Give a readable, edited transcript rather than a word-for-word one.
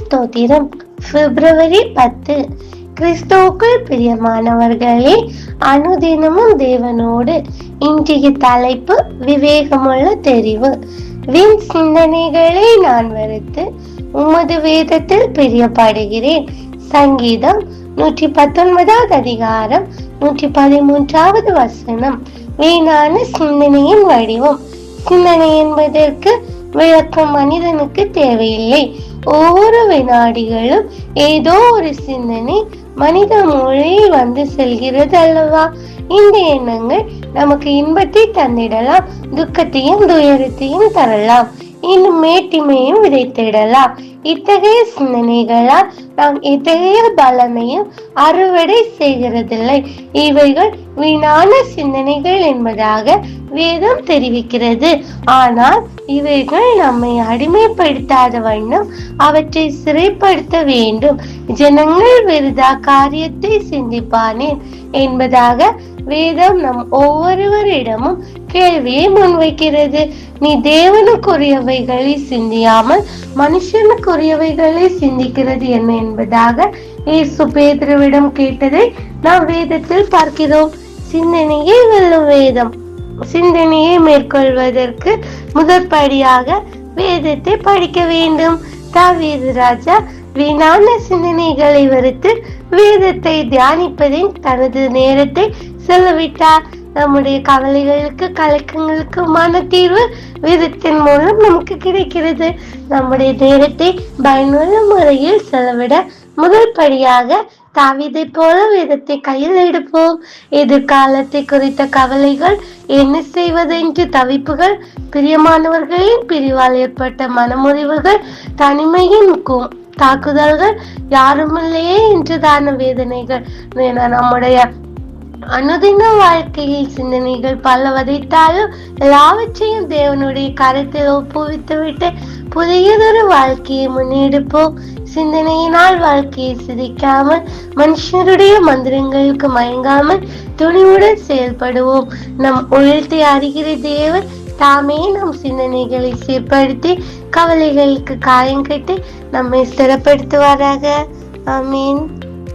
ஸ்தோத்திரம். பிப்ரவரி 10. கிறிஸ்துவுக்குள் பிரியமானவர்களே, அனுதினமும் தேவனோடு. இன்றைய தலைப்பு விவேகமுள்ள தெரிவு. வீண் சிந்தனைகளை நான் வெறுத்து உமது வேதத்தில் பிரியப்படுகிறேன். சங்கீதம் 119 அதிகாரம் 113 வசனம். வீணான சிந்தனையின் வடிவம். சிந்தனை என்பதற்கு விளக்கம் மனிதனுக்கு தேவையில்லை. ஒவ்வொரு வினாடிகளும் ஏதோ ஒரு சிந்தனை மனித மூளையில் வந்து செல்கிறது அல்லவா? இந்த எண்ணங்கள் நமக்கு இன்பத்தை தந்திடலாம், துக்கத்தையும் துயரத்தையும் தரலாம், இன்னும் மேட்டிமையும் விதைத்திடலாம். இத்தகைய சிந்தனைகளால் நாம் இத்தகைய பலனையும் அறுவடை செய்கிறதில்லை. இவைகள் வீணான சிந்தனைகள் என்பதாக வேதம் தெரிவிக்கிறது. ஆனால் இவைகள் நம்மை அடிமைப்படுத்தாத வண்ணம் அவற்றை சிறைப்படுத்த வேண்டும். ஜனங்கள் விருதா காரியத்தை சிந்திப்பானேன் என்பதாக வேதம் நம் ஒவ்வொருவரிடமும் கேள்வியை முன்வைக்கிறது. நீ தேவனுக்குரியவைகளை சிந்தியாமல் மனுஷனுக்குரியவைகளை சிந்திக்கிறது என்ன என்பதாக இயேசு பேதுருவிடம் கேட்டதை நாம் வேதத்தில் பார்க்கிறோம். சிந்தனையை வெல்லும் வேதம். சிந்தனையை மேற்கொள்வதற்கு முதற்படியாக வேதத்தை படிக்க வேண்டும். தாவீது ராஜா வீணான சிந்தனைகளை வெறுத்து வேதத்தை தியானிப்பதில் தனது நேரத்தை செலவிட்டார். நம்முடைய கவலைகளுக்கு கலக்கங்களுக்கு மன தீர்வு வேதத்தின் மூலம் நமக்கு கிடைக்கிறது. நம்முடைய நேரத்தை பயனுள்ள முறையில் செலவிட முதல் படியாக தாவீதை போல வேதத்தை கையில் எடுப்போம். எதிர்காலத்தை குறித்த கவலைகள், என்ன செய்வதென்று தவிப்புகள், பிரியமானவர்களின் பிரிவால் ஏற்பட்ட மனமுறிவுகள், தனிமையின் தாக்குதல்கள், யாருமில்லையே என்றுதான வேதனைகள் என நம்முடைய அனுதின வாழ்க்கையில் சிந்தனைகள் பல வதைத்தாலும் எல்லாவற்றையும் தேவனுடைய கருத்தில் ஒப்புவித்துவிட்டு புதியதொரு வாழ்க்கையை முன்னெடுப்போம். சிந்தனையினால் வாழ்க்கையை சிதைக்காமல், மனுஷருடைய மந்திரங்களுக்கு மயங்காமல் துணிவுடன் செயல்படுவோம். நம் உள்ளத்தை அறிகிற தேவன் தாமே நம் சிந்தனைகளை சீர்படுத்தி கவலைகளுக்கு காயம் கட்டி நம்மை ஸ்திரப்படுத்துவாராக. ஆமீன்.